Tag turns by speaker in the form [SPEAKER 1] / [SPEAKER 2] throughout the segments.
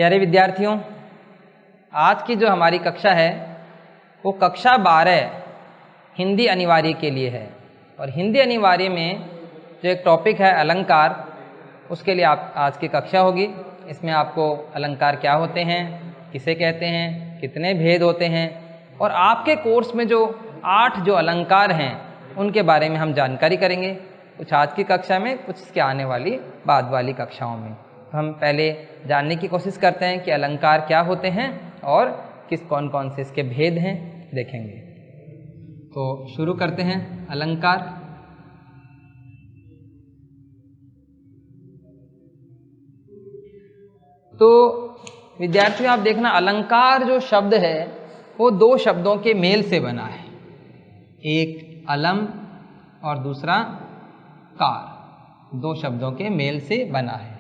[SPEAKER 1] प्यारे विद्यार्थियों, आज की जो हमारी कक्षा है वो कक्षा 12 हिंदी अनिवार्य के लिए है। और हिंदी अनिवार्य में जो एक टॉपिक है अलंकार, उसके लिए आप आज की कक्षा होगी। इसमें आपको अलंकार क्या होते हैं, किसे कहते हैं, कितने भेद होते हैं, और आपके कोर्स में जो 8 जो अलंकार हैं उनके बारे में हम जानकारी करेंगे, कुछ आज की कक्षा में, कुछ इसके आने वाली बाद वाली कक्षाओं में। हम पहले जानने की कोशिश करते हैं कि अलंकार क्या होते हैं और कौन कौन से इसके भेद हैं, देखेंगे। तो शुरू करते हैं अलंकार। तो विद्यार्थियों, आप देखना, अलंकार जो शब्द है वो 2 शब्दों के मेल से बना है। एक अलम और दूसरा कार, 2 शब्दों के मेल से बना है।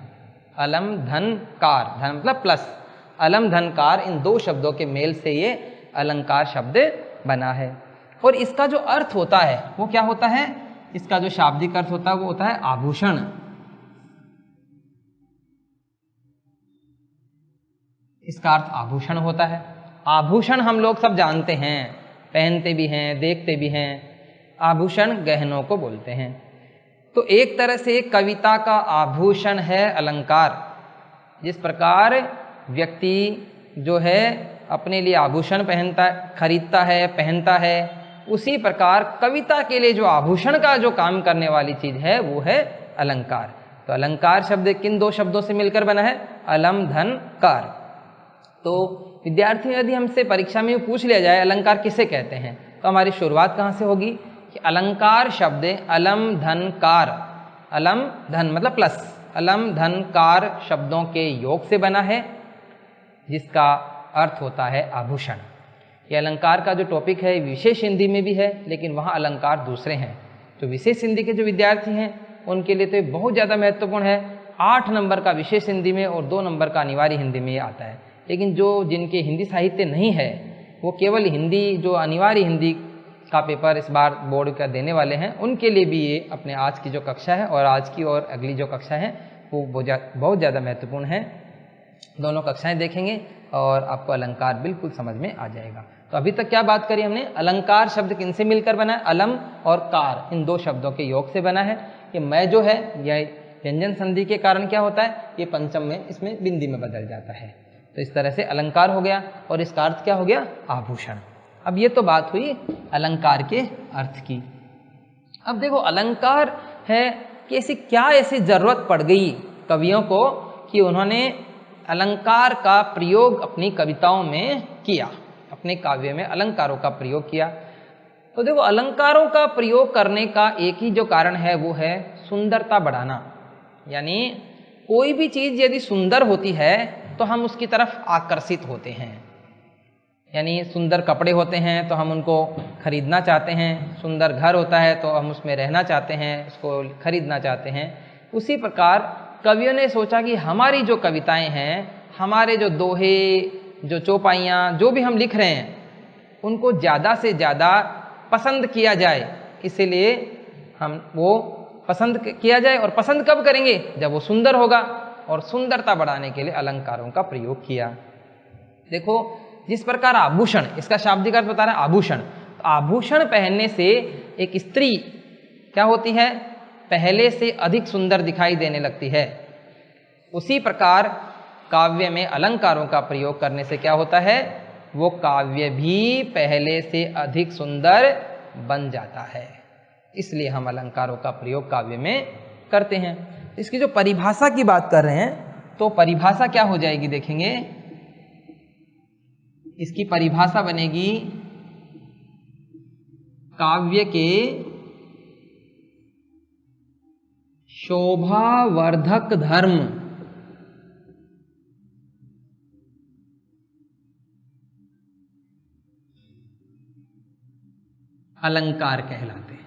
[SPEAKER 1] अलम धन कार, धन मतलब प्लस, अलम धन कार, इन 2 शब्दों के मेल से ये अलंकार शब्द बना है। और इसका जो अर्थ होता है वो क्या होता है? इसका जो शाब्दिक अर्थ होता है वो होता है आभूषण। इसका अर्थ आभूषण होता है। आभूषण हम लोग सब जानते हैं, पहनते भी हैं, देखते भी हैं। आभूषण गहनों को बोलते हैं। तो एक तरह से कविता का आभूषण है अलंकार। जिस प्रकार व्यक्ति जो है अपने लिए आभूषण खरीदता है, पहनता है, उसी प्रकार कविता के लिए जो आभूषण का जो काम करने वाली चीज है वो है अलंकार। तो अलंकार शब्द किन 2 शब्दों से मिलकर बना है? अलम धन कार। तो विद्यार्थियों, यदि हमसे परीक्षा में पूछ लिया जाए अलंकार किसे कहते हैं, तो हमारी शुरुआत कहाँ से होगी कि अलंकार शब्द अलम धन कार, अलम धन मतलब प्लस, अलम धन कार शब्दों के योग से बना है, जिसका अर्थ होता है आभूषण। ये अलंकार का जो टॉपिक है विशेष हिंदी में भी है, लेकिन वहाँ अलंकार दूसरे हैं। तो विशेष हिंदी के जो विद्यार्थी हैं उनके लिए तो ये बहुत ज़्यादा महत्वपूर्ण है। 8 नंबर का विशेष हिंदी में और 2 नंबर का अनिवार्य हिंदी में ये आता है। लेकिन जो जिनके हिंदी साहित्य नहीं है वो केवल हिंदी, जो अनिवार्य हिंदी का पेपर इस बार बोर्ड का देने वाले हैं, उनके लिए भी ये अपने आज की जो कक्षा है और आज की और अगली जो कक्षा है वो बहुत ज़्यादा महत्वपूर्ण है। दोनों कक्षाएं देखेंगे और आपको अलंकार बिल्कुल समझ में आ जाएगा। तो अभी तक क्या बात करी हमने? अलंकार शब्द किनसे मिलकर बना है? अलम और कार, इन 2 शब्दों के योग से बना है। ये मैं जो है यह व्यंजन संधि के कारण क्या होता है, ये पंचम में इसमें बिंदी में बदल जाता है। तो इस तरह से अलंकार हो गया और इसका अर्थ क्या हो गया? आभूषण। अब ये तो बात हुई अलंकार के अर्थ की। अब देखो, अलंकार है कि ऐसी जरूरत पड़ गई कवियों को कि उन्होंने अलंकार का प्रयोग अपनी कविताओं में किया, अपने काव्य में अलंकारों का प्रयोग किया। तो देखो, अलंकारों का प्रयोग करने का एक ही जो कारण है वो है सुंदरता बढ़ाना। यानी कोई भी चीज यदि सुंदर होती है तो हम उसकी तरफ आकर्षित होते हैं। यानी सुंदर कपड़े होते हैं तो हम उनको खरीदना चाहते हैं, सुंदर घर होता है तो हम उसमें रहना चाहते हैं, उसको खरीदना चाहते हैं। उसी प्रकार कवियों ने सोचा कि हमारी जो कविताएं हैं, हमारे जो दोहे, जो चौपाइयाँ, जो भी हम लिख रहे हैं, उनको ज़्यादा से ज़्यादा पसंद किया जाए। इसीलिए हम वो पसंद किया जाए, और पसंद कब करेंगे? जब वो सुंदर होगा। और सुंदरता बढ़ाने के लिए अलंकारों का प्रयोग किया। देखो, जिस प्रकार आभूषण, इसका शाब्दिक अर्थ बता रहा है आभूषण। तो आभूषण पहनने से एक स्त्री क्या होती है? पहले से अधिक सुंदर दिखाई देने लगती है। उसी प्रकार काव्य में अलंकारों का प्रयोग करने से क्या होता है? वो काव्य भी पहले से अधिक सुंदर बन जाता है। इसलिए हम अलंकारों का प्रयोग काव्य में करते हैं। इसकी जो परिभाषा की बात कर रहे हैं, तो परिभाषा क्या हो जाएगी देखेंगे। इसकी परिभाषा बनेगी काव्य के शोभावर्धक धर्म अलंकार कहलाते हैं।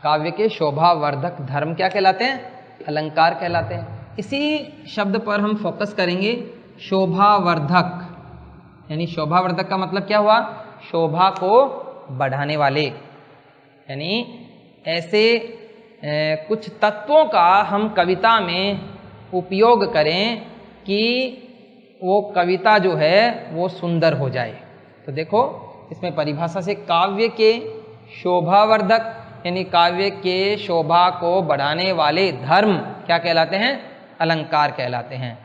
[SPEAKER 1] काव्य के शोभावर्धक धर्म क्या कहलाते हैं? अलंकार कहलाते हैं। इसी शब्द पर हम फोकस करेंगे, शोभावर्धक। यानी शोभावर्धक का मतलब क्या हुआ? शोभा को बढ़ाने वाले। यानी ऐसे कुछ तत्वों का हम कविता में उपयोग करें कि वो कविता जो है वो सुंदर हो जाए। तो देखो इसमें परिभाषा से काव्य के शोभावर्धक यानी काव्य के शोभा को बढ़ाने वाले धर्म क्या कहलाते हैं? अलंकार कहलाते हैं।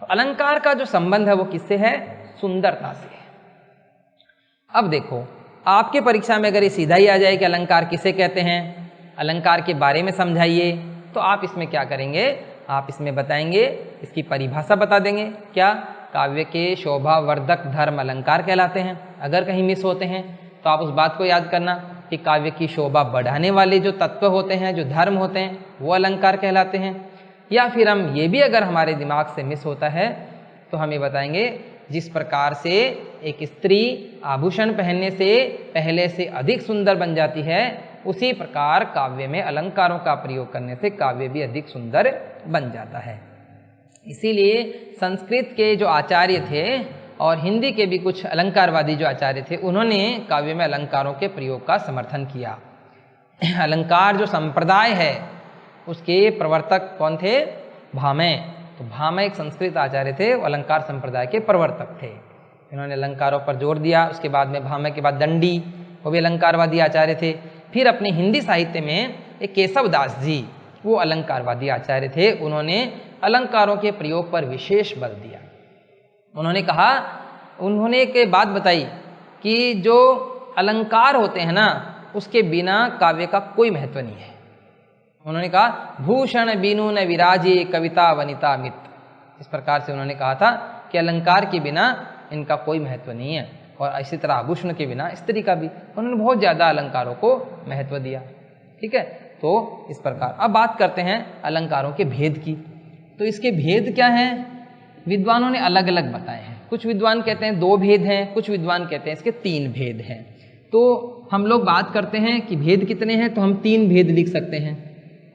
[SPEAKER 1] अलंकार का जो संबंध है वो किससे है? सुंदरता से है। अब देखो आपके परीक्षा में अगर ये सीधा ही आ जाए कि अलंकार किसे कहते हैं, अलंकार के बारे में समझाइए, तो आप इसमें क्या करेंगे? आप इसमें बताएंगे, इसकी परिभाषा बता देंगे। क्या? काव्य के शोभावर्धक धर्म अलंकार कहलाते हैं। अगर कहीं मिस होते हैं तो आप उस बात को याद करना कि काव्य की शोभा बढ़ाने वाले जो तत्व होते हैं, जो धर्म होते हैं, वो अलंकार कहलाते हैं। या फिर हम ये भी अगर हमारे दिमाग से मिस होता है तो हम ये बताएंगे जिस प्रकार से एक स्त्री आभूषण पहनने से पहले से अधिक सुंदर बन जाती है, उसी प्रकार काव्य में अलंकारों का प्रयोग करने से काव्य भी अधिक सुंदर बन जाता है। इसीलिए संस्कृत के जो आचार्य थे और हिंदी के भी कुछ अलंकारवादी जो आचार्य थे, उन्होंने काव्य में अलंकारों के प्रयोग का समर्थन किया। अलंकार जो संप्रदाय है उसके प्रवर्तक कौन थे? भामह। तो भामह एक संस्कृत आचार्य थे, वो अलंकार संप्रदाय के प्रवर्तक थे। इन्होंने अलंकारों पर जोर दिया। उसके बाद में भामह के बाद दंडी, वो भी अलंकारवादी आचार्य थे। फिर अपने हिंदी साहित्य में एक केशव दास जी, वो अलंकारवादी आचार्य थे। उन्होंने अलंकारों के प्रयोग पर विशेष बल दिया। उन्होंने एक बात बताई कि जो अलंकार होते हैं ना, उसके बिना काव्य का कोई महत्व नहीं है। उन्होंने कहा भूषण बीनु न विराजे कविता वनिता मित। इस प्रकार से उन्होंने कहा था कि अलंकार के बिना इनका कोई महत्व नहीं है, और इसी तरह आभूषण के बिना स्त्री का भी। उन्होंने बहुत ज़्यादा अलंकारों को महत्व दिया। ठीक है, तो इस प्रकार अब बात करते हैं अलंकारों के भेद की। तो इसके भेद क्या हैं? विद्वानों ने अलग अलग बताए हैं। कुछ विद्वान कहते हैं 2 भेद हैं, कुछ विद्वान कहते हैं इसके 3 भेद हैं। तो हम लोग बात करते हैं कि भेद कितने हैं, तो हम 3 भेद लिख सकते हैं,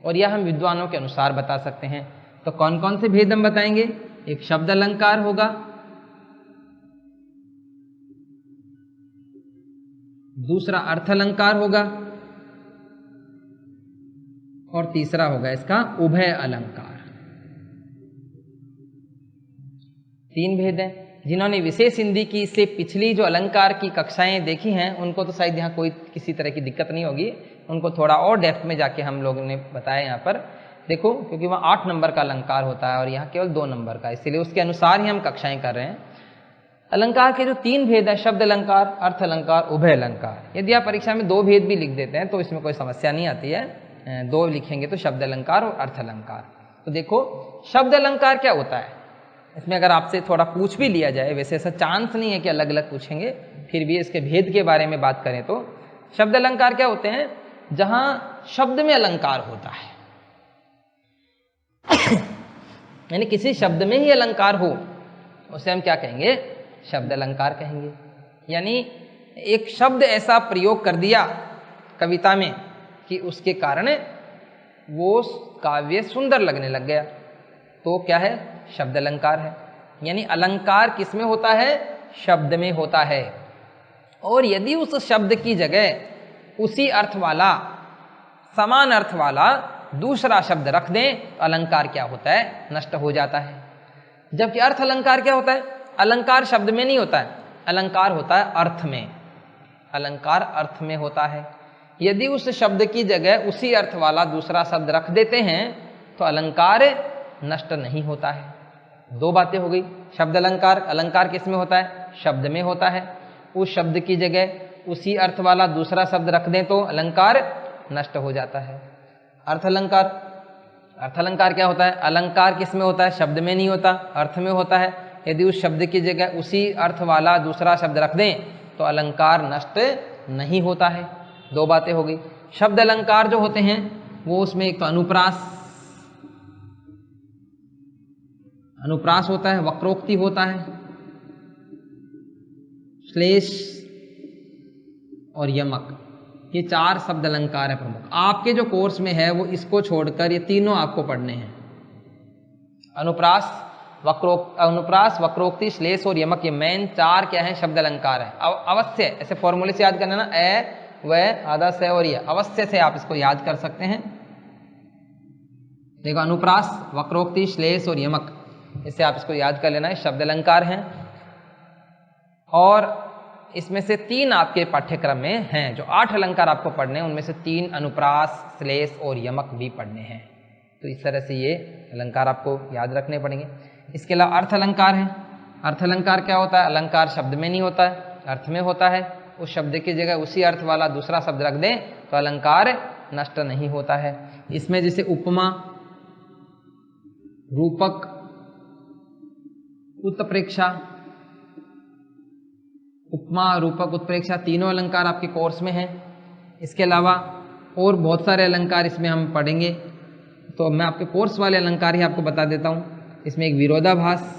[SPEAKER 1] और यह हम विद्वानों के अनुसार बता सकते हैं। तो कौन कौन से भेद हम बताएंगे? एक शब्द अलंकार होगा, दूसरा अर्थ अलंकार होगा, और तीसरा होगा इसका उभय अलंकार। 3 भेद हैं। जिन्होंने विशेष हिंदी की इससे पिछली जो अलंकार की कक्षाएं देखी हैं, उनको तो शायद यहाँ कोई किसी तरह की दिक्कत नहीं होगी। उनको थोड़ा और डेप्थ में जाके हम लोगों ने बताया यहाँ पर। देखो, क्योंकि वहाँ 8 नंबर का अलंकार होता है और यहाँ केवल 2 नंबर का, इसीलिए उसके अनुसार ही हम कक्षाएं कर रहे हैं। अलंकार के जो 3 भेद है, शब्द अलंकार, अर्थ अलंकार, उभय अलंकार। यदि आप परीक्षा में 2 भेद भी लिख देते हैं तो इसमें कोई समस्या नहीं आती है। 2 लिखेंगे तो शब्द अलंकार और अर्थ अलंकार। तो देखो शब्द अलंकार क्या होता है, इसमें अगर आपसे थोड़ा पूछ भी लिया जाए, वैसे ऐसा चांस नहीं है कि अलग अलग पूछेंगे, फिर भी इसके भेद के बारे में बात करें तो शब्द अलंकार क्या होते हैं? जहां शब्द में अलंकार होता है, यानी किसी शब्द में ही अलंकार हो, उसे हम क्या कहेंगे? शब्द अलंकार कहेंगे। यानी एक शब्द ऐसा प्रयोग कर दिया कविता में कि उसके कारण वो काव्य सुंदर लगने लग गया, तो क्या है? शब्द अलंकार है। यानी अलंकार किसमें होता है? शब्द में होता है। और यदि उस शब्द की जगह उसी अर्थ वाला, समान अर्थ वाला दूसरा शब्द रख दें तो अलंकार क्या होता है? नष्ट हो जाता है। जबकि अर्थ अलंकार क्या होता है? अलंकार शब्द में नहीं होता है, अलंकार होता है अर्थ में। अलंकार अर्थ में होता है। यदि उस शब्द की जगह उसी अर्थ वाला दूसरा शब्द रख देते हैं तो अलंकार नष्ट नहीं होता है। 2 बातें हो गई। शब्द अलंकार, अलंकार किस में होता है? शब्द में होता है। उस शब्द की जगह उसी अर्थ वाला दूसरा शब्द रख दें तो अलंकार नष्ट हो जाता है। अर्थ अलंकार, अर्थ अलंकार क्या होता है? अलंकार किस में होता है? शब्द में नहीं होता, अर्थ में होता है। यदि उस शब्द की जगह उसी अर्थ वाला दूसरा शब्द रख दें तो अलंकार नष्ट नहीं होता है। 2 बातें हो गई। शब्द अलंकार जो होते हैं वो उसमें एक तो अनुप्रास होता है, वक्रोक्ति होता है, श्लेष और यमक, ये 4 शब्द अलंकार है प्रमुख। आपके जो कोर्स में है वो इसको छोड़कर ये तीनों आपको पढ़ने हैं। अनुप्रास, वक्रोक्ति, श्लेष और यमक, ये मेन 4 क्या है? शब्द अलंकार है। अवश्य ऐसे फॉर्मूले से याद करना ना, वह आधा से और ये अवश्य से आप इसको याद कर सकते हैं। देखो अनुप्रास, वक्रोक्ति, श्लेष और यमक, इससे आप इसको याद कर लेना है, शब्द अलंकार हैं। और इसमें से 3 आपके पाठ्यक्रम में हैं, जो 8 अलंकार आपको पढ़ने हैं उनमें से 3 अनुप्रास, श्लेष और यमक भी पढ़ने हैं। तो इस तरह से ये अलंकार आपको याद रखने पड़ेंगे। इसके अलावा अर्थ अलंकार है। अर्थ अलंकार क्या होता है? अलंकार शब्द में नहीं होता है, अर्थ में होता है। उस शब्द की जगह उसी अर्थ वाला दूसरा शब्द रख दें तो अलंकार नष्ट नहीं होता है। इसमें जैसे उपमा, रूपक, उत्प्रेक्षा, उपमा, रूपक, उत्प्रेक्षा तीनों अलंकार आपके कोर्स में हैं। इसके अलावा और बहुत सारे अलंकार इसमें हम पढ़ेंगे, तो मैं आपके कोर्स वाले अलंकार ही आपको बता देता हूं। इसमें एक विरोधाभास,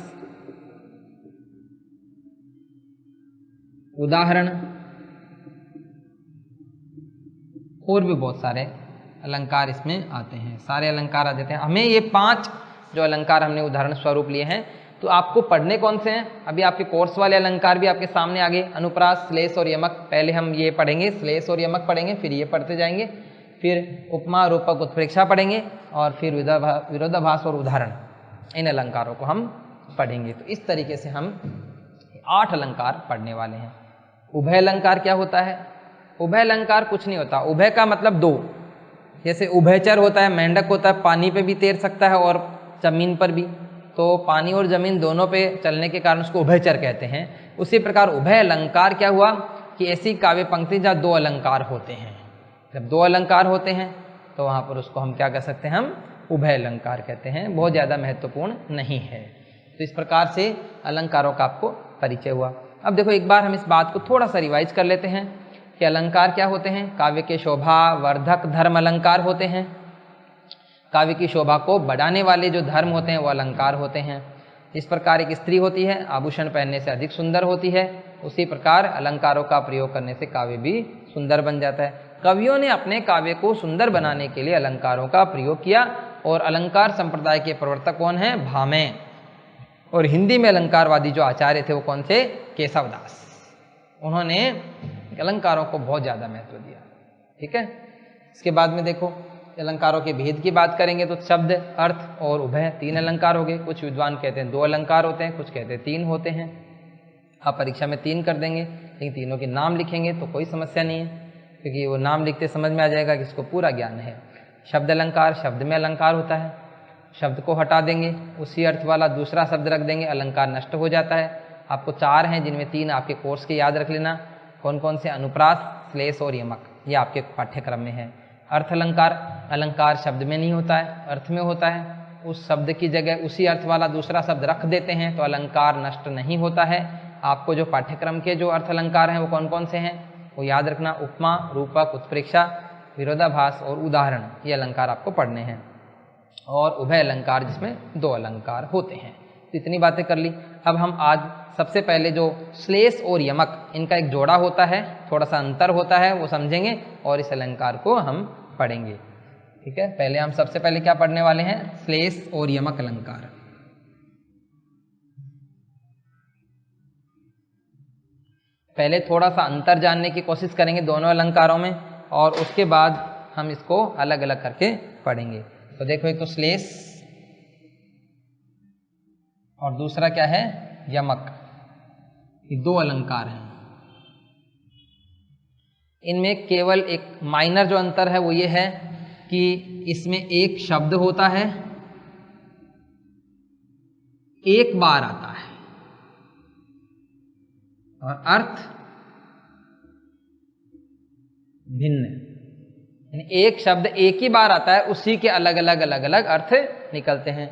[SPEAKER 1] उदाहरण और भी बहुत सारे अलंकार इसमें आते हैं। सारे अलंकार आ जाते हैं। हमें ये 5 जो अलंकार हमने उदाहरण स्वरूप लिए हैं, तो आपको पढ़ने कौन से हैं? अभी आपके कोर्स वाले अलंकार भी आपके सामने आगे, अनुप्रास, श्लेष और यमक। पहले हम ये पढ़ेंगे, श्लेष और यमक पढ़ेंगे, फिर ये पढ़ते जाएंगे, फिर उपमा, रूपक, उत्प्रेक्षा पढ़ेंगे, और फिर विरोधाभास और उदाहरण, इन अलंकारों को हम पढ़ेंगे। तो इस तरीके से हम 8 अलंकार पढ़ने वाले हैं। उभय अलंकार क्या होता है? उभय अलंकार कुछ नहीं होता। उभय का मतलब 2, जैसे उभयचर होता है, मेंढक होता है, पानी पे भी तैर सकता है और जमीन पर भी, तो पानी और जमीन दोनों पे चलने के कारण उसको उभयचर कहते हैं। उसी प्रकार उभय अलंकार क्या हुआ कि ऐसी काव्य पंक्ति जहाँ 2 अलंकार होते हैं। जब 2 अलंकार होते हैं तो वहाँ पर उसको हम क्या कह सकते हैं? हम उभय अलंकार कहते हैं। बहुत ज़्यादा महत्वपूर्ण नहीं है। तो इस प्रकार से अलंकारों का आपको परिचय हुआ। अब देखो एक बार हम इस बात को थोड़ा सा रिवाइज कर लेते हैं कि अलंकार क्या होते हैं। काव्य के शोभा वर्धक धर्म अलंकार होते हैं। काव्य की शोभा को बढ़ाने वाले जो धर्म होते हैं वो अलंकार होते हैं। जिस प्रकार एक स्त्री होती है आभूषण पहनने से अधिक सुंदर होती है, उसी प्रकार अलंकारों का प्रयोग करने से काव्य भी सुंदर बन जाता है। कवियों ने अपने काव्य को सुंदर बनाने के लिए अलंकारों का प्रयोग किया, और अलंकार संप्रदाय के प्रवर्तक कौन है? भामह। और हिंदी में अलंकारवादी जो आचार्य थे वो कौन थे? केशवदास। उन्होंने अलंकारों को बहुत ज़्यादा महत्व दिया। ठीक है। इसके बाद में देखो अलंकारों के भेद की बात करेंगे तो शब्द, अर्थ और उभय 3 अलंकार हो गए। कुछ विद्वान कहते हैं 2 अलंकार होते हैं, कुछ कहते हैं 3 होते हैं। आप परीक्षा में 3 कर देंगे, लेकिन तीनों के नाम लिखेंगे तो कोई समस्या नहीं है, क्योंकि वो नाम लिखते समझ में आ जाएगा कि इसको पूरा ज्ञान है। शब्द अलंकार, शब्द में अलंकार होता है, शब्द को हटा देंगे, उसी अर्थ वाला दूसरा शब्द रख देंगे, अलंकार नष्ट हो जाता है। आपको 4 हैं, जिनमें 3 आपके कोर्स के याद रख लेना। कौन कौन से? अनुप्रास, श्लेष और यमक, ये आपके पाठ्यक्रम में है। अर्थ अलंकार, अलंकार शब्द में नहीं होता है, अर्थ में होता है। उस शब्द की जगह उसी अर्थ वाला दूसरा शब्द रख देते हैं तो अलंकार नष्ट नहीं होता है। आपको जो पाठ्यक्रम के जो अर्थ अलंकार हैं वो कौन कौन से हैं वो याद रखना। उपमा, रूपक, उत्प्रेक्षा, विरोधाभास और उदाहरण, ये अलंकार आपको पढ़ने हैं। और उभय अलंकार जिसमें 2 अलंकार होते हैं। तो इतनी बातें कर ली। अब हम आज सबसे पहले जो श्लेष और यमक, इनका एक जोड़ा होता है, थोड़ा सा अंतर होता है, वो समझेंगे और इस अलंकार को हम पढ़ेंगे। ठीक है। पहले हम सबसे पहले क्या पढ़ने वाले हैं? श्लेष और यमक अलंकार। पहले थोड़ा सा अंतर जानने की कोशिश करेंगे दोनों अलंकारों में, और उसके बाद हम इसको अलग अलग करके पढ़ेंगे। तो देखो, एक तो श्लेष और दूसरा क्या है? यमक। ये 2 अलंकार हैं। इनमें केवल एक माइनर जो अंतर है वो ये है कि इसमें एक शब्द होता है, एक बार आता है, और अर्थ भिन्न। एक शब्द एक ही बार आता है, उसी के अलग अलग अर्थ निकलते हैं।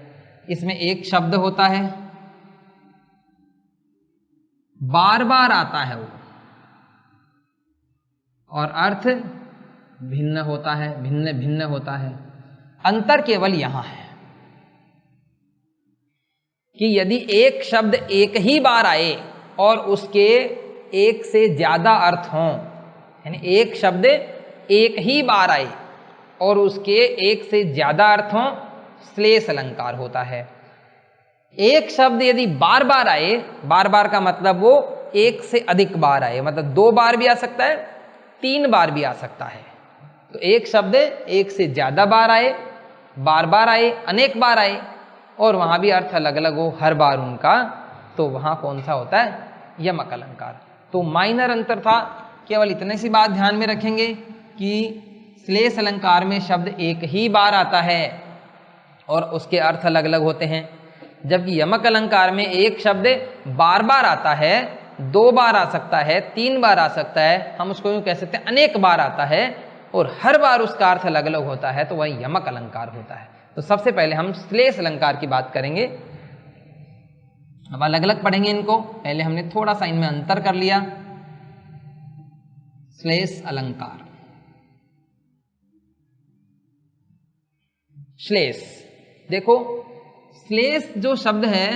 [SPEAKER 1] इसमें एक शब्द होता है, बार बार आता है वो, और अर्थ भिन्न होता है, भिन्न भिन्न होता है। अंतर केवल यहां है कि यदि एक शब्द एक ही बार आए और उसके एक से ज्यादा अर्थ हों, यानी एक शब्द एक ही बार आए और उसके एक से ज्यादा अर्थ हों, श्लेष अलंकार होता है। एक शब्द यदि बार बार आए, बार बार का मतलब वो एक से अधिक बार आए, मतलब 2 बार भी आ सकता है 3 बार भी आ सकता है। तो एक शब्द एक से ज्यादा बार आए, बार बार आए, अनेक बार आए और वहां भी अर्थ अलग अलग हो हर बार उनका, तो वहां कौन सा होता है? यमक अलंकार। तो माइनर अंतर था, केवल इतने सी बात ध्यान में रखेंगे कि श्लेष अलंकार में शब्द एक ही बार आता है और उसके अर्थ अलग अलग होते हैं, जबकि यमक अलंकार में एक शब्द बार बार आता है, 2 बार आ सकता है, 3 बार आ सकता है, हम उसको यूं कह सकते हैं अनेक बार आता है और हर बार उसका अर्थ अलग अलग होता है, तो वह यमक अलंकार होता है। तो सबसे पहले हम श्लेष अलंकार की बात करेंगे। अब अलग अलग पढ़ेंगे इनको, पहले हमने थोड़ा सा इनमें अंतर कर लिया। श्लेष अलंकार, श्लेष, देखो श्लेष जो शब्द है,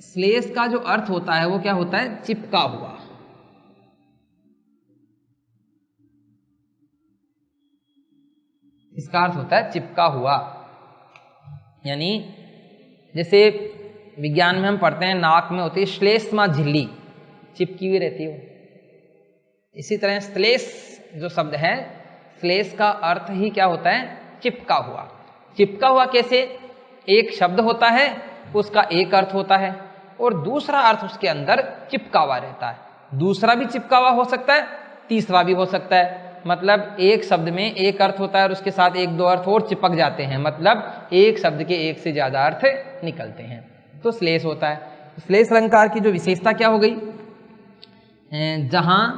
[SPEAKER 1] श्लेष का जो अर्थ होता है वो क्या होता है? चिपका हुआ। इसका अर्थ होता है चिपका हुआ, यानी जैसे विज्ञान में हम पढ़ते हैं नाक में होती है श्लेष्मा झिल्ली, चिपकी हुई रहती है। इसी तरह श्लेष जो शब्द है, श्लेष का अर्थ ही क्या होता है? चिपका हुआ। चिपका हुआ कैसे? एक शब्द होता है, उसका एक अर्थ होता है और दूसरा अर्थ उसके अंदर चिपका हुआ रहता है। दूसरा भी चिपका हुआ हो सकता है, तीसरा भी हो सकता है। मतलब एक शब्द में एक अर्थ होता है और उसके साथ 1-2 अर्थ और चिपक जाते हैं, मतलब एक शब्द के एक से ज्यादा अर्थ निकलते हैं, तो श्लेष होता है। श्लेष अलंकार की जो विशेषता क्या हो गई? जहां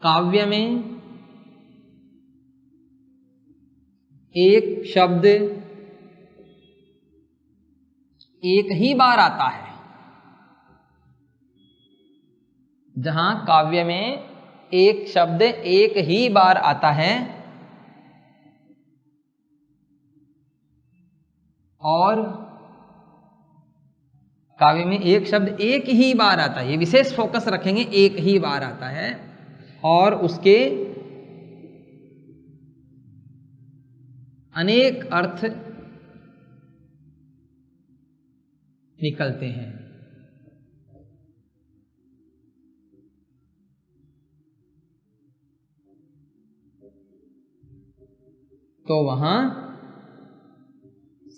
[SPEAKER 1] काव्य में एक शब्द एक ही बार आता है, जहां काव्य में एक शब्द एक ही बार आता है और काव्य में एक शब्द एक ही बार आता है, ये विशेष फोकस रखेंगे, एक ही बार आता है और उसके अनेक अर्थ निकलते हैं। तो वहां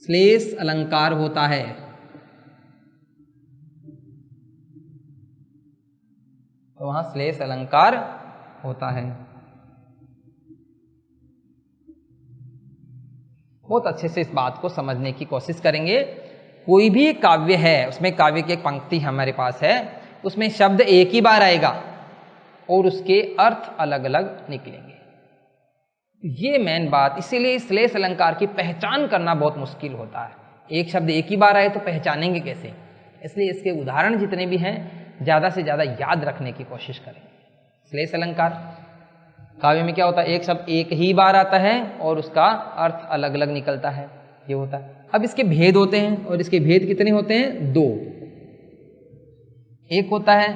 [SPEAKER 1] श्लेष अलंकार होता है। तो वहां श्लेष अलंकार होता है। बहुत अच्छे से इस बात को समझने की कोशिश करेंगे। कोई भी काव्य है, उसमें काव्य की एक पंक्ति हमारे पास है, उसमें शब्द एक ही बार आएगा और उसके अर्थ अलग अलग निकलेंगे। ये मेन बात, इसीलिए श्लेष अलंकार की पहचान करना बहुत मुश्किल होता है। एक शब्द एक ही बार आए तो पहचानेंगे कैसे? इसलिए इसके उदाहरण जितने भी हैं ज्यादा से ज्यादा याद रखने की कोशिश करें। श्लेष अलंकार काव्य में क्या होता है? एक शब्द एक ही बार आता है और उसका अर्थ अलग अलग निकलता है, ये होता है। अब इसके भेद होते हैं और इसके भेद कितने होते हैं? 2। एक होता है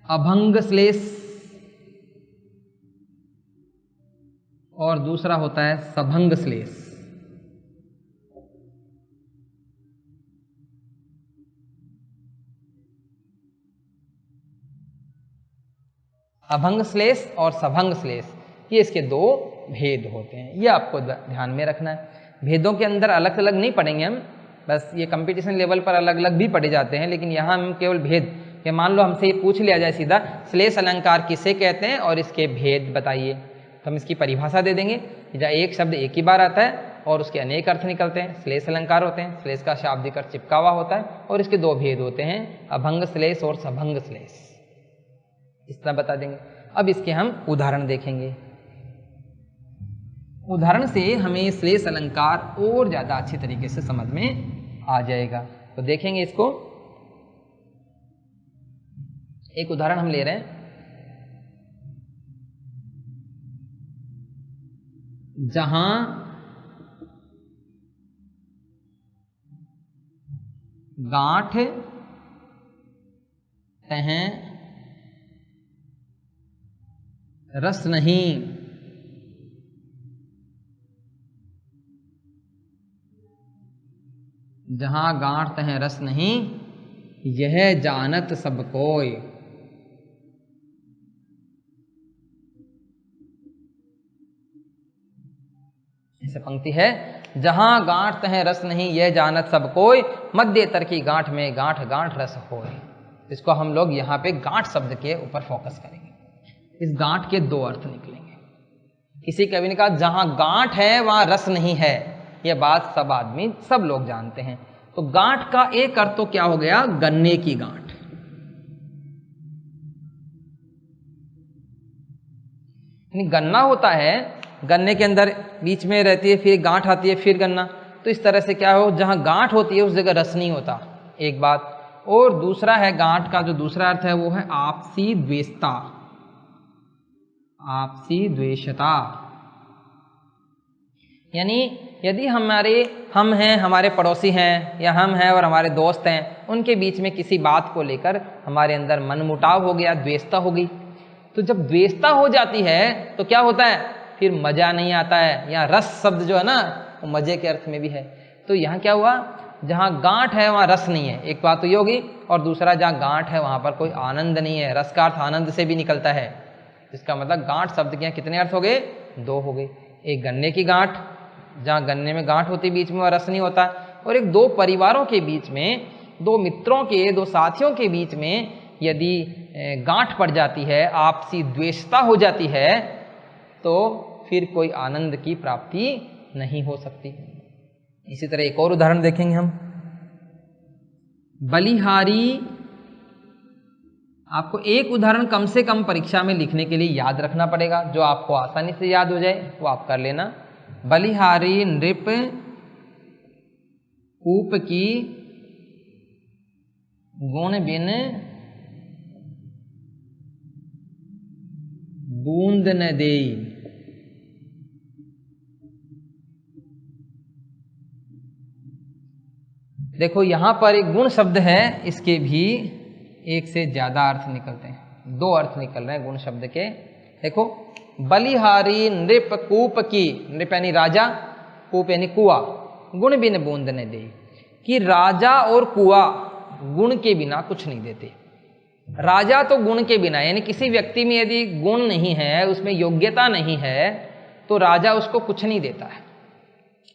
[SPEAKER 1] अभंग श्लेष और दूसरा होता है सभंग श्लेष। अभंग श्लेष और सभंग श्लेष, ये इसके 2 भेद होते हैं, ये आपको ध्यान में रखना है। भेदों के अंदर अलग अलग नहीं पढ़ेंगे हम, बस ये कंपटीशन लेवल पर अलग अलग भी पढ़े जाते हैं, लेकिन यहाँ हम केवल भेद कि मान लो हमसे ये पूछ लिया जाए सीधा श्लेष अलंकार किसे कहते हैं और इसके भेद बताइए, तो हम इसकी परिभाषा दे देंगे। जहाँ एक शब्द एक ही बार आता है और उसके अनेक अर्थ निकलते हैं, श्लेष अलंकार होते हैं। श्लेष का शाब्दिक अर्थ चिपका हुआ होता है और इसके 2 भेद होते हैं, अभंग श्लेष और सभंग श्लेष। इतना बता देंगे। अब इसके हम उदाहरण देखेंगे। उदाहरण से हमें श्लेष अलंकार और ज्यादा अच्छी तरीके से समझ में आ जाएगा। तो देखेंगे इसको। एक उदाहरण हम ले रहे हैं, जहां गांठ तह रस नहीं, जहां गांठ तह रस नहीं, यह जानत सब कोय। जैसे पंक्ति है, जहां गांठ तहें रस नहीं, यह जानत सब कोई, मध्य तर की गांठ में गांठ गांठ रस होय। इसको हम लोग यहाँ पे गांठ शब्द के ऊपर फोकस करेंगे। इस गांठ के दो अर्थ निकलेंगे। किसी कवि ने कहा जहां गांठ है वहां रस नहीं है, यह बात सब आदमी सब लोग जानते हैं। तो गांठ का एक अर्थ तो क्या हो गया, गन्ने की गांठ। गन्ना होता है, गन्ने के अंदर बीच में रहती है, फिर गांठ आती है, फिर गन्ना। तो इस तरह से क्या हो, जहां गांठ होती है उस जगह रस नहीं होता, एक बात। और दूसरा है, गांठ का जो दूसरा अर्थ है वो है आपसी द्वेषता, आपसी द्वेषता। यानी यदि हम हैं, हमारे पड़ोसी हैं, या हम हैं और हमारे दोस्त हैं, उनके बीच में किसी बात को लेकर हमारे अंदर मनमुटाव हो गया, द्वेषता हो गई। तो जब द्वेषता हो जाती है तो क्या होता है, फिर मजा नहीं आता है। या रस शब्द जो है ना, वो मजे के अर्थ में भी है। तो यहाँ क्या हुआ, जहाँ गांठ है वहाँ रस नहीं है, एक बात तो ये होगी। और दूसरा, जहाँ गांठ है वहाँ पर कोई आनंद नहीं है। रस का अर्थ आनंद से भी निकलता है। इसका मतलब गांठ शब्द के यहाँ कितने अर्थ हो गए, दो हो गए। एक गन्ने की गांठ, जहाँ गन्ने में गांठ होती बीच में, वह रस नहीं होता। और एक दो परिवारों के बीच में, दो मित्रों के, दो साथियों के बीच में यदि गांठ पड़ जाती है, आपसी द्वेषता हो जाती है, तो फिर कोई आनंद की प्राप्ति नहीं हो सकती। इसी तरह एक और उदाहरण देखेंगे हम। बलिहारी, आपको एक उदाहरण कम से कम परीक्षा में लिखने के लिए याद रखना पड़ेगा, जो आपको आसानी से याद हो जाए वो आप कर लेना। बलिहारी नृप कूप की गुण बिन बूंद न देई। देखो यहां पर एक गुण शब्द है, इसके भी एक से ज्यादा अर्थ निकलते हैं, दो अर्थ निकल रहे हैं गुण शब्द के। देखो, बलिहारी नृप कूप की, नृप यानी राजा, कूप यानी कुआ, गुण बिन बूंद न दे, कि राजा और कुआ गुण के बिना कुछ नहीं देते। राजा तो गुण के बिना, यानी किसी व्यक्ति में यदि गुण नहीं है, उसमें योग्यता नहीं है, तो राजा उसको कुछ नहीं देता है।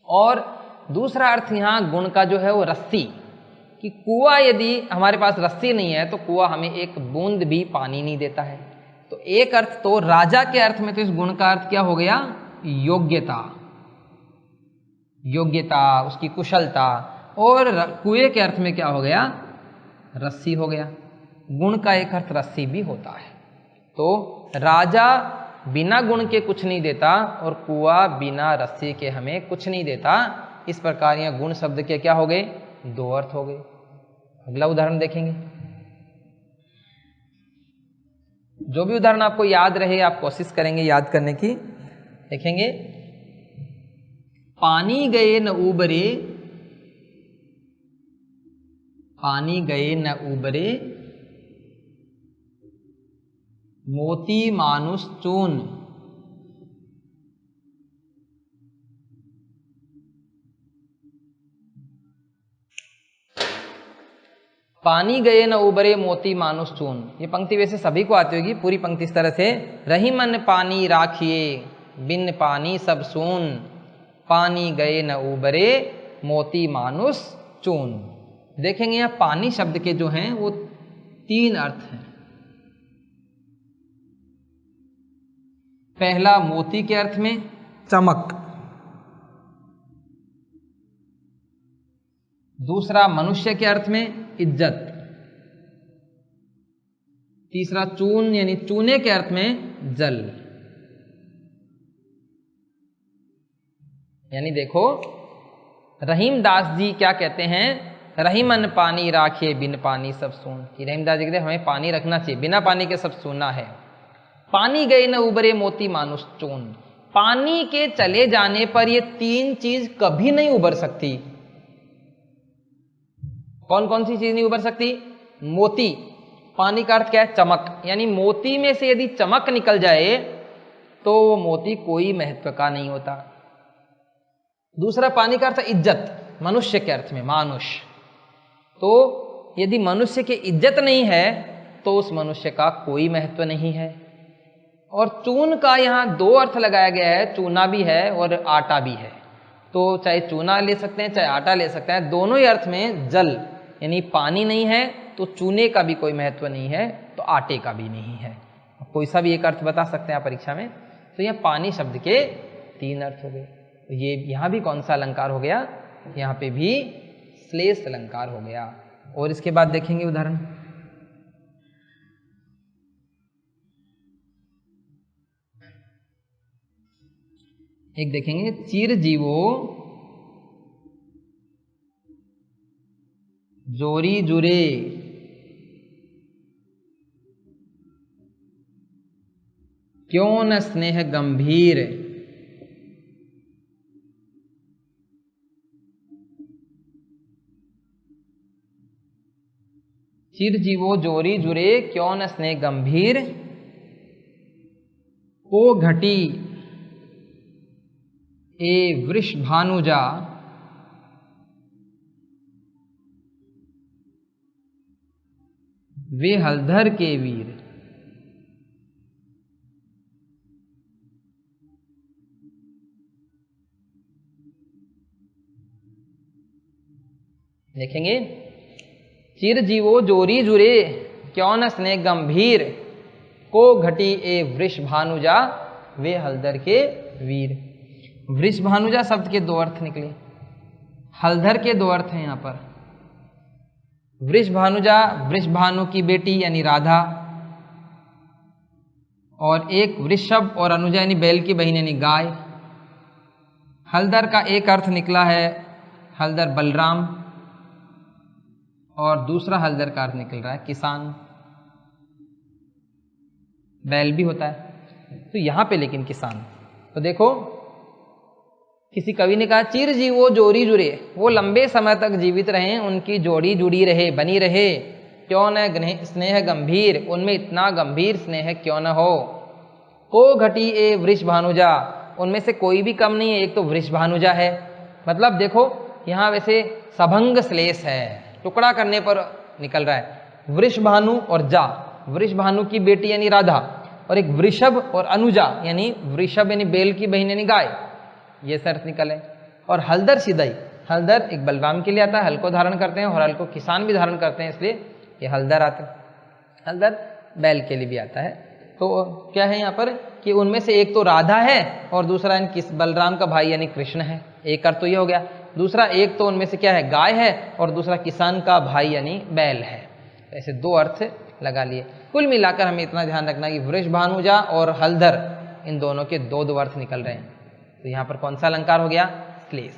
[SPEAKER 1] और दूसरा अर्थ यहाँ गुण का जो है वो रस्सी, कि कुआं, यदि हमारे पास रस्सी नहीं है तो कुआं हमें एक बूंद भी पानी नहीं देता है। तो एक अर्थ तो राजा के अर्थ में, तो इस गुण का अर्थ क्या हो गया, योग्यता, योग्यता, उसकी कुशलता। और कुएं के अर्थ में क्या हो गया, रस्सी हो गया। गुण का एक अर्थ रस्सी भी होता है। तो राजा बिना गुण के कुछ नहीं देता, और कुआं बिना रस्सी के हमें कुछ नहीं देता। इस प्रकार यह गुण शब्द के क्या हो गए, दो अर्थ हो गए। अगला उदाहरण देखेंगे। जो भी उदाहरण आपको याद रहे आप कोशिश करेंगे याद करने की। देखेंगे, पानी गए न उबरे, पानी गए न उबरे, मोती मानुष चून। पानी गए न उबरे मोती मानुष चून। ये पंक्ति वैसे सभी को आती होगी, पूरी पंक्ति इस तरह से, रही मन पानी राखिए, बिन पानी सब सून, पानी गए न उबरे, मोती मानुष चून। देखेंगे यहाँ पानी शब्द के जो हैं वो तीन अर्थ हैं। पहला मोती के अर्थ में चमक, दूसरा मनुष्य के अर्थ में इज्जत, तीसरा चून यानी चूने के अर्थ में जल। यानी देखो, रहीम दास जी क्या कहते हैं, रहीमन पानी राखे बिन पानी सब सून। कि रहीम दास जी कहते हैं हमें पानी रखना चाहिए, बिना पानी के सब सूना है। पानी गए न उबरे मोती मानुष चून। पानी के चले जाने पर ये तीन चीज कभी नहीं उबर सकती। कौन कौन सी चीज नहीं उबर सकती, मोती, पानी का अर्थ क्या है, चमक, यानी मोती में से यदि चमक निकल जाए तो वो मोती कोई महत्व का नहीं होता। दूसरा पानी का अर्थ इज्जत, मनुष्य के अर्थ में मानुष। तो यदि मनुष्य की इज्जत नहीं है तो उस मनुष्य का कोई महत्व नहीं है। और चून का यहाँ दो अर्थ लगाया गया है, चूना भी है और आटा भी है। तो चाहे चूना ले सकते हैं चाहे आटा ले सकते हैं, दोनों ही अर्थ में जल यानी पानी नहीं है तो चूने का भी कोई महत्व नहीं है, तो आटे का भी नहीं है। कोई सा भी एक अर्थ बता सकते हैं आप परीक्षा में। तो यह पानी शब्द के 3 अर्थ हो गए। तो ये यहाँ भी कौन सा अलंकार हो गया, यहाँ पे भी श्लेष अलंकार हो गया। और इसके बाद देखेंगे उदाहरण। एक देखेंगे, चिरजीवो जोरी जुरे क्यों न स्नेह गंभीर, चिरजीवो जोरी जुरे क्यों न स्नेह गंभीर, को घटी ए वृषभानुजा वे हलधर के वीर। देखेंगे, चिरजीवो जोरी जुरे क्यों न स्नेह गंभीर, को घटी ए वृषभानुजा वे हलधर के वीर। वृषभानुजा शब्द के 2 अर्थ निकले, हलधर के 2 अर्थ हैं यहाँ पर। वृषभानुजा वृषभानु की बेटी यानी राधा, और एक वृषभ और अनुजा यानी बैल की बहन यानी गाय। हलधर का एक अर्थ निकला है हलधर बलराम, और दूसरा हलधर का अर्थ निकल रहा है किसान, बैल भी होता है। तो यहां पे लेकिन किसान, तो देखो किसी कवि ने कहा चिरजीवो जोरी जुरे, वो लंबे समय तक जीवित रहे, उनकी जोड़ी जुड़ी रहे बनी रहे, क्यों न स्नेह गंभीर, उनमें इतना गंभीर स्नेह क्यों न हो। को घटी ए वृषभानुजा, उनमें से कोई भी कम नहीं है, एक तो वृषभानुजा है, मतलब देखो यहाँ वैसे सभंग श्लेष है, टुकड़ा करने पर निकल रहा है। वृषभानु और जा, वृषभानु की बेटी यानी राधा, और एक वृषभ और अनुजा यानी वृषभ यानी बैल की बहन यानी गाय, ये अर्थ निकले। और हलधर सिदाई, हलधर एक बलराम के लिए आता है, हल को धारण करते हैं, और हल को किसान भी धारण करते हैं, इसलिए ये हलधर आते हैं। हलधर बैल के लिए भी आता है। तो क्या है यहाँ पर कि उनमें से एक तो राधा है और दूसरा किस बलराम का भाई यानी कृष्ण है, एक अर्थ तो ये हो गया। दूसरा एक तो उनमें से क्या है गाय है, और दूसरा किसान का भाई यानी बैल है। ऐसे 2 अर्थ लगा लिए। कुल मिलाकर हमें इतना ध्यान रखना कि वृषभानुजा और हलधर इन दोनों के 2 अर्थ निकल रहे हैं। तो यहाँ पर कौन सा अलंकार हो गया, श्लेष।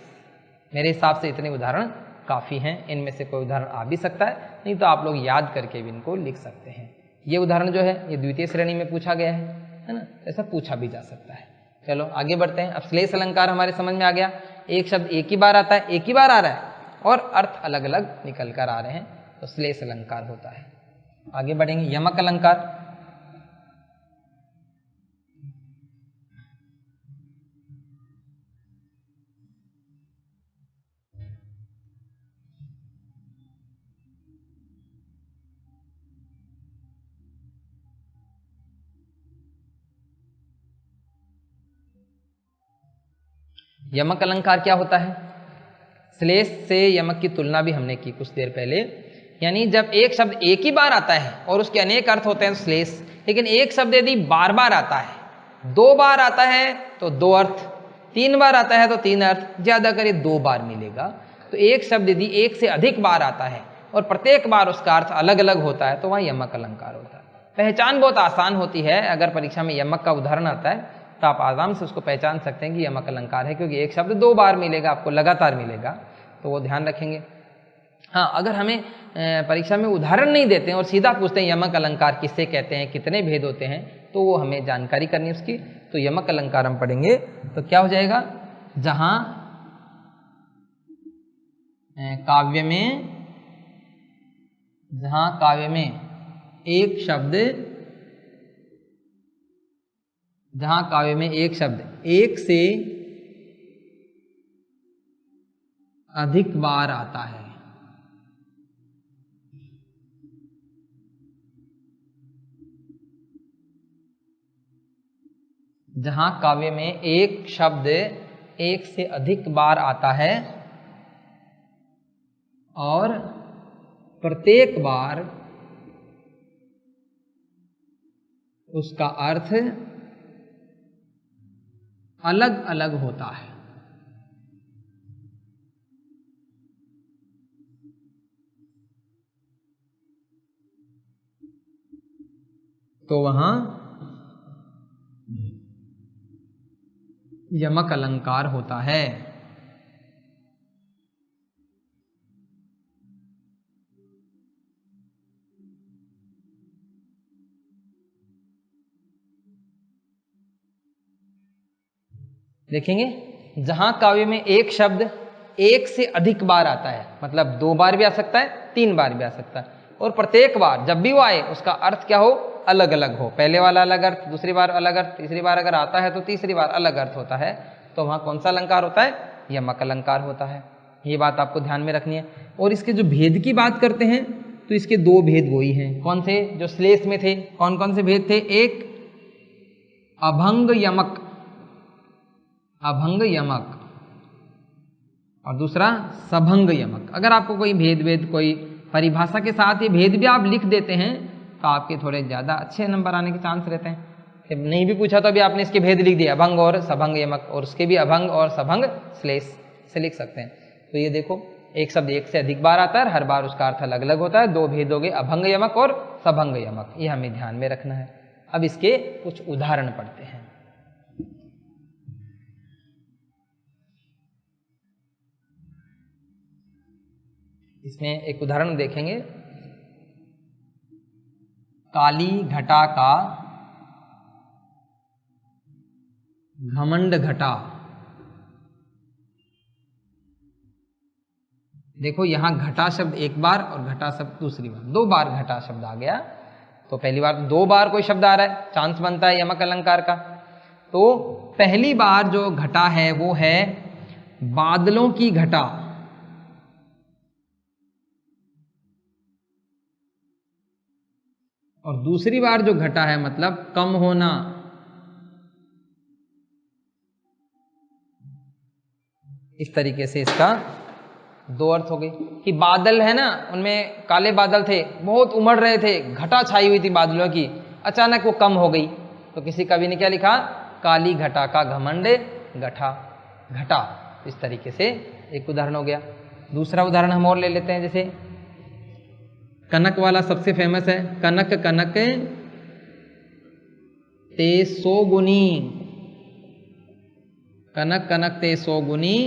[SPEAKER 1] मेरे हिसाब से इतने उदाहरण काफ़ी हैं, इनमें से कोई उदाहरण आ भी सकता है, नहीं तो आप लोग याद करके भी इनको लिख सकते हैं। ये उदाहरण जो है ये द्वितीय श्रेणी में पूछा गया है ना, ऐसा पूछा भी जा सकता है। चलो आगे बढ़ते हैं। अब श्लेष अलंकार हमारे समझ में आ गया, एक शब्द एक ही बार आता है, एक ही बार आ रहा है, और अर्थ अलग अलग निकल कर आ रहे हैं, तो श्लेष अलंकार होता है। आगे बढ़ेंगे, यमक अलंकार। यमक अलंकार क्या होता है, श्लेष से यमक की तुलना भी हमने की कुछ देर पहले। यानी जब एक शब्द एक ही बार आता है और उसके अनेक अर्थ होते हैं तो श्लेष, लेकिन एक शब्द यदि बार बार आता है, 2 बार आता है तो 2 अर्थ, 3 बार आता है तो 3 अर्थ, ज्यादा करे 2 बार मिलेगा। तो एक शब्द यदि एक से अधिक बार आता है और प्रत्येक बार उसका अर्थ अलग अलग होता है तो वह यमक अलंकार होता है। पहचान बहुत आसान होती है, अगर परीक्षा में यमक का उदाहरण आता है तो आप आराम से उसको पहचान सकते हैं कि यमक अलंकार है, क्योंकि एक शब्द 2 बार मिलेगा, आपको लगातार मिलेगा, तो वो ध्यान रखेंगे। हाँ, अगर हमें परीक्षा में उदाहरण नहीं देते हैं और सीधा पूछते हैं यमक अलंकार किससे कहते हैं, कितने भेद होते हैं, तो वो हमें जानकारी करनी उसकी। तो यमक अलंकार हम पढ़ेंगे तो क्या हो जाएगा, जहां काव्य में एक शब्द, जहां काव्य में एक शब्द एक से अधिक बार आता है, जहां काव्य में एक शब्द एक से अधिक बार आता है और प्रत्येक बार उसका अर्थ अलग अलग होता है। तो वहां यमक अलंकार होता है। देखेंगे जहां काव्य में एक शब्द एक से अधिक बार आता है, मतलब 2 बार भी आ सकता है, 3 बार भी आ सकता है, और प्रत्येक बार जब भी वो आए उसका अर्थ क्या हो, अलग अलग हो। पहले वाला अलग अर्थ, दूसरी बार अलग अर्थ, तीसरी बार अगर आता है तो तीसरी बार अलग अर्थ होता है, तो वहां कौन सा अलंकार होता है, यमक अलंकार होता है। ये बात आपको ध्यान में रखनी है। और इसके जो भेद की बात करते हैं तो इसके 2 भेद वही हैं। कौन से, जो श्लेष में थे, कौन कौन से भेद थे, एक अभंग यमक, अभंग यमक, और दूसरा सभंग यमक। अगर आपको कोई भेद कोई परिभाषा के साथ ये भेद भी आप लिख देते हैं तो आपके थोड़े ज़्यादा अच्छे नंबर आने के चांस रहते हैं। जब नहीं भी पूछा तो अभी आपने इसके भेद लिख दिया, अभंग और सभंग यमक, और उसके भी अभंग और सभंग श्लेष से लिख सकते हैं। तो ये देखो, एक शब्द एक से अधिक बार आता है, हर बार उसका अर्थ अलग अलग होता है। 2 भेद हो गए, अभंग यमक और सभंग यमक, ये हमें ध्यान में रखना है। अब इसके कुछ उदाहरण पढ़ते हैं। इसमें एक उदाहरण देखेंगे, काली घटा का घमंड घटा। देखो यहां घटा शब्द एक बार और घटा शब्द दूसरी बार, 2 बार घटा शब्द आ गया। तो पहली बार 2 बार कोई शब्द आ रहा है, चांस बनता है यमक अलंकार का। तो पहली बार जो घटा है वो है बादलों की घटा, और दूसरी बार जो घटा है मतलब कम होना। इस तरीके से इसका 2 अर्थ हो गए कि बादल है ना, उनमें काले बादल थे, बहुत उमड़ रहे थे, घटा छाई हुई थी बादलों की, अचानक वो कम हो गई। तो किसी कवि ने क्या लिखा, काली घटा का घमंड घटा, घटा। इस तरीके से एक उदाहरण हो गया। दूसरा उदाहरण हम और ले लेते हैं, जैसे कनक वाला सबसे फेमस है, कनक कनक ते सो गुनी, कनक कनक ते सो गुनी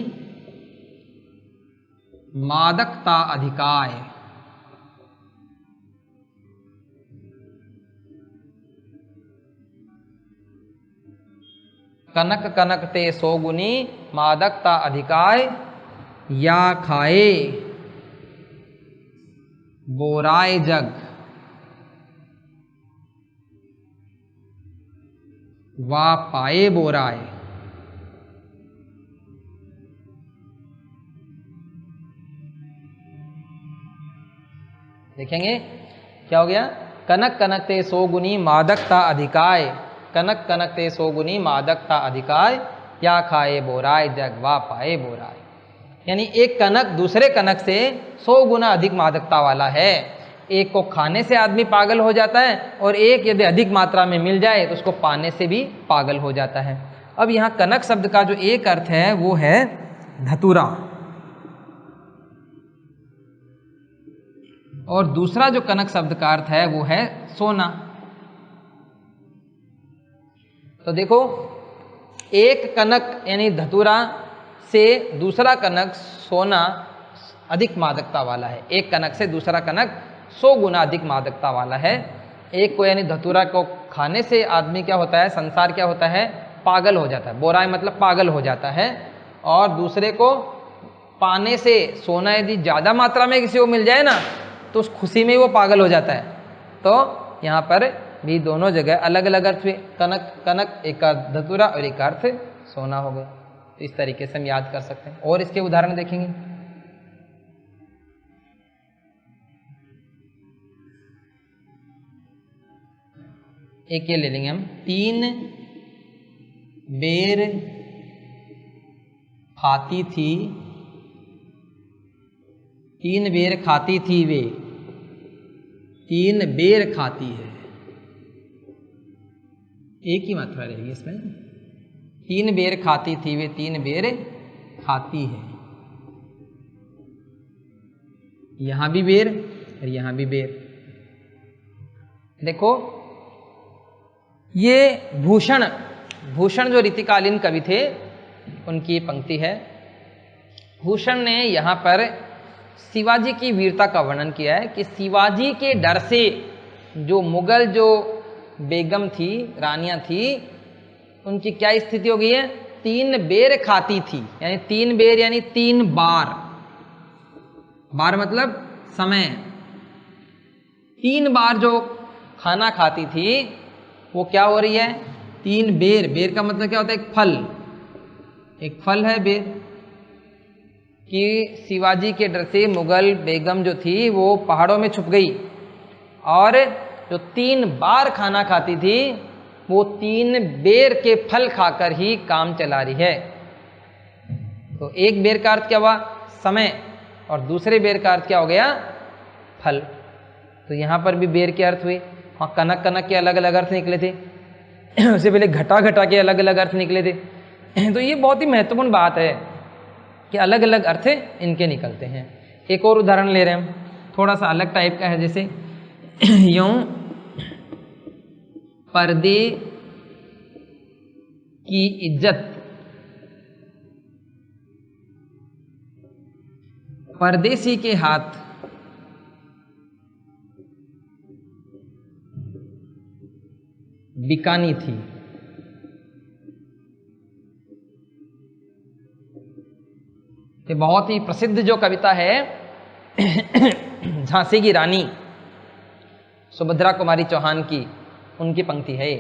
[SPEAKER 1] मादकता अधिकाय। कनक कनक ते सो गुनी मादकता अधिकाय, या खाए बोराए जग वा पाए बोराए। देखेंगे क्या हो गया, कनक कनक ते सो गुनी मादकता अधिकाय, कनक कनक ते सो गुनी मादकता अधिकाय, या खाए बोराए जग वा पाए बोराए। यानी एक कनक दूसरे कनक से 100 गुना अधिक मादकता वाला है। एक को खाने से आदमी पागल हो जाता है, और एक यदि अधिक मात्रा में मिल जाए तो उसको पाने से भी पागल हो जाता है। अब यहाँ कनक शब्द का जो एक अर्थ है वो है धतूरा, और दूसरा जो कनक शब्द का अर्थ है वो है सोना। तो देखो, एक कनक यानी धतूरा से दूसरा कनक सोना अधिक मादकता वाला है। एक कनक से दूसरा कनक 100 गुना अधिक मादकता वाला है। एक को यानी धतूरा को खाने से आदमी क्या होता है, संसार क्या होता है, पागल हो जाता है, बोराए मतलब पागल हो जाता है। और दूसरे को पाने से, सोना यदि ज़्यादा मात्रा में किसी को मिल जाए ना तो उस खुशी में वो पागल हो जाता है। तो यहाँ पर भी दोनों जगह अलग अलग अर्थ हुए, कनक कनक एक अर्थ धतूरा और एक अर्थ सोना हो गया। तो इस तरीके से हम याद कर सकते हैं। और इसके उदाहरण देखेंगे, एक ये ले लेंगे हम, 3 बेर खाती थी, 3 बेर खाती थी वे, 3 बेर खाती है, एक ही मात्रा रहेगी इसमें। 3 बेर खाती थी वे, 3 बेर खाती है। यहां भी बेर और यहां भी बेर। देखो ये भूषण, भूषण जो रीतिकालीन कवि थे उनकी पंक्ति है। भूषण ने यहाँ पर शिवाजी की वीरता का वर्णन किया है कि शिवाजी के डर से जो मुगल जो बेगम थी, रानियां थी, उनकी क्या स्थिति हो गई है? 3 बेर खाती थी, यानी 3 बेर यानी 3 बार, बार मतलब समय। 3 बार जो खाना खाती थी वो क्या हो रही है? 3 बेर। बेर का मतलब क्या होता है? एक फल, एक फल है बेर। कि शिवाजी के डर से मुगल बेगम जो थी वो पहाड़ों में छुप गई और जो 3 बार खाना खाती थी वो 3 बेर के फल खाकर ही काम चला रही है। तो एक बेर का अर्थ क्या हुआ? समय, और दूसरे बेर का अर्थ क्या हो गया? फल। तो यहां पर भी बेर के अर्थ हुए। हाँ, कनक कनक के अलग अलग अर्थ निकले थे उससे पहले घटा घटा के अलग अलग अर्थ निकले थे। तो ये बहुत ही महत्वपूर्ण बात है कि अलग अलग अर्थ इनके निकलते हैं। एक और उदाहरण ले रहे हैं हम, थोड़ा सा अलग टाइप का है। जैसे यूं पर्दे की इज्जत, परदेसी के हाथ बिकानी थी। ये बहुत ही प्रसिद्ध जो कविता है झांसी की रानी सुभद्रा कुमारी चौहान की, उनकी पंक्ति है।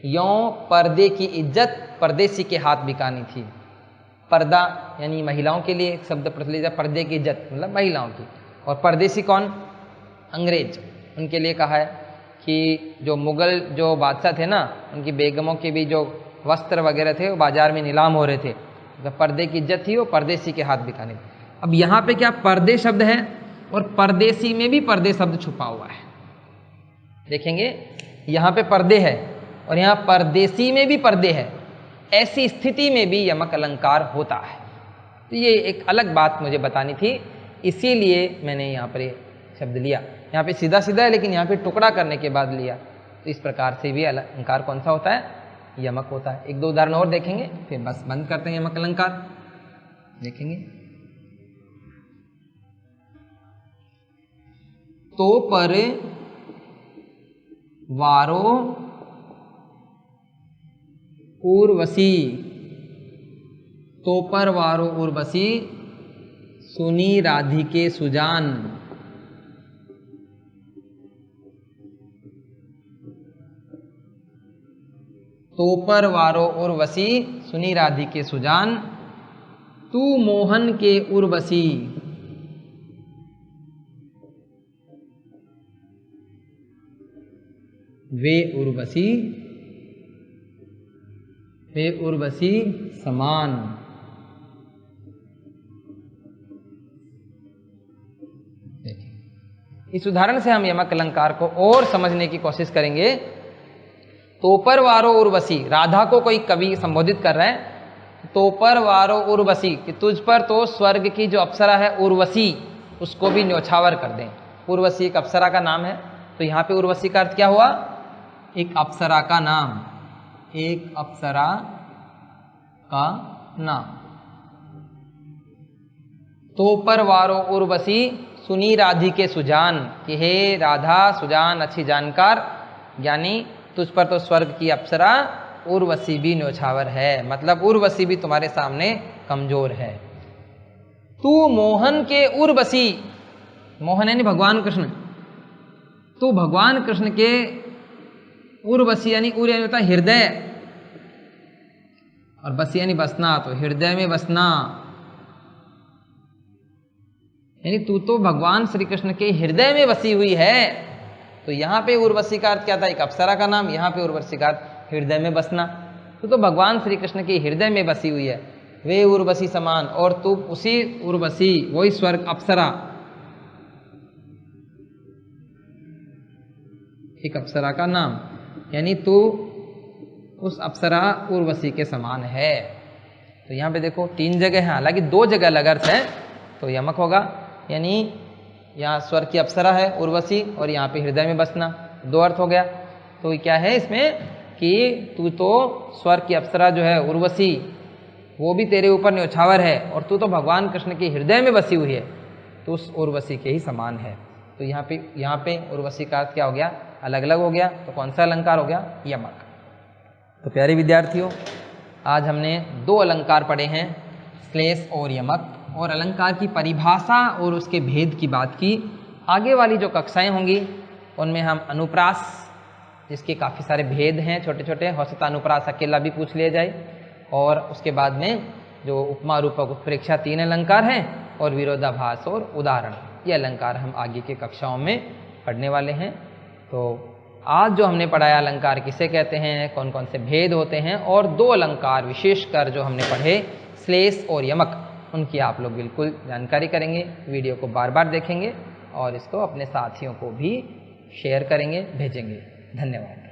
[SPEAKER 1] यों पर्दे की इज्जत परदेसी के हाथ बिकानी थी। पर्दा यानी महिलाओं के लिए शब्द प्रचलित है, पर्दे की इज्जत मतलब महिलाओं की। और परदेसी कौन? अंग्रेज। उनके लिए कहा है कि जो मुगल जो बादशाह थे ना, उनकी बेगमों के भी जो वस्त्र वगैरह थे वो बाजार में नीलाम हो रहे थे, तो पर्दे की इज्जत थी, वो परदेसी के हाथ बिकानी थी। अब यहाँ पे क्या पर्दे शब्द है और परदेसी में भी पर्दे शब्द छुपा हुआ है। देखेंगे यहाँ पे पर्दे है और यहाँ परदेसी में भी पर्दे है। ऐसी स्थिति में भी यमक अलंकार होता है। तो ये एक अलग बात मुझे बतानी थी, इसीलिए मैंने यहाँ पर ये शब्द लिया। यहाँ पे सीधा सीधा है लेकिन यहाँ पे टुकड़ा करने के बाद लिया। तो इस प्रकार से भी अलंकार कौन सा होता है? यमक होता है। 1-2 उदाहरण और देखेंगे फिर बस बंद करते हैं यमक अलंकार। देखेंगे तो पर वारो उर्वशी, तो पर वारो उर्वशी सुनी राधिके सुजान। तो पर वारो उर्वशी सुनी राधिके सुजान, तू मोहन के उर्वशी। वे उर्वशी, वे उर्वशी समान। इस उदाहरण से हम यमक अलंकार को और समझने की कोशिश करेंगे। तोपर वारो उर्वशी, राधा को कोई कवि संबोधित कर रहा है। तोपर वारो उर्वशी, कि तुझ पर तो स्वर्ग की जो अप्सरा है उर्वशी, उसको भी न्योछावर कर दें। उर्वशी एक अप्सरा का नाम है, तो यहाँ पे उर्वशी का अर्थ क्या हुआ? एक अप्सरा का नाम, एक अप्सरा का नाम। तोपर वारो उर्वशी सुनी राधिके सुजान, कि हे राधा सुजान अच्छी जानकार, यानी तुझ पर तो स्वर्ग की अप्सरा उर्वशी भी न्योछावर है, मतलब उर्वशी भी तुम्हारे सामने कमजोर है। तू मोहन के उर्वशी, मोहन यानी भगवान कृष्ण, तू भगवान कृष्ण के उर्वशी यानी उर यानी होता है हृदय, और बसी यानी बसना, तो हृदय में बसना, यानी तू तो भगवान श्री कृष्ण के हृदय में बसी हुई है। तो यहाँ पे उर्वशी का अर्थ क्या था? एक अप्सरा का नाम। यहाँ पे उर्वशी का अर्थ हृदय में बसना। तो भगवान श्री कृष्ण के हृदय में बसी हुई है, वे उर्वशी समान, और तू उसी उर्वशी, वही स्वर्ग अप्सरा, एक अप्सरा का नाम, यानी तू उस अप्सरा उर्वशी के समान है। तो यहाँ पे देखो 3 जगह है, हालांकि 2 जगह अलग अर्थ है, तो यमक होगा, यानी यहाँ स्वर्ग की अप्सरा है उर्वशी, और यहाँ पे हृदय में बसना, 2 अर्थ हो गया। तो क्या है इसमें कि तू तो स्वर्ग की अप्सरा जो है उर्वशी, वो भी तेरे ऊपर न्योछावर है, और तू तो भगवान कृष्ण के हृदय में बसी हुई है, तो उस उर्वशी के ही समान है। तो यहाँ पे उर्वशी का अर्थ क्या हो गया, अलग अलग हो गया। तो कौन सा अलंकार हो गया, यमक। तो प्यारे विद्यार्थियों, आज हमने 2 अलंकार पढ़े हैं, श्लेष और यमक, और अलंकार की परिभाषा और उसके भेद की बात की। आगे वाली जो कक्षाएं होंगी उनमें हम अनुप्रास, जिसके काफ़ी सारे भेद हैं छोटे छोटे, हो सकता अनुप्रास अकेला भी पूछ लिया जाए, और उसके बाद में जो उपमा रूपक उत्प्रेक्षा 3 अलंकार हैं, और विरोधाभास और उदाहरण, ये अलंकार हम आगे के कक्षाओं में पढ़ने वाले हैं। तो आज जो हमने पढ़ाया अलंकार किसे कहते हैं, कौन कौन से भेद होते हैं, और 2 अलंकार विशेषकर जो हमने पढ़े श्लेष और यमक, उनकी आप लोग बिल्कुल जानकारी करेंगे। वीडियो को बार बार देखेंगे और इसको अपने साथियों को भी शेयर करेंगे, भेजेंगे। धन्यवाद।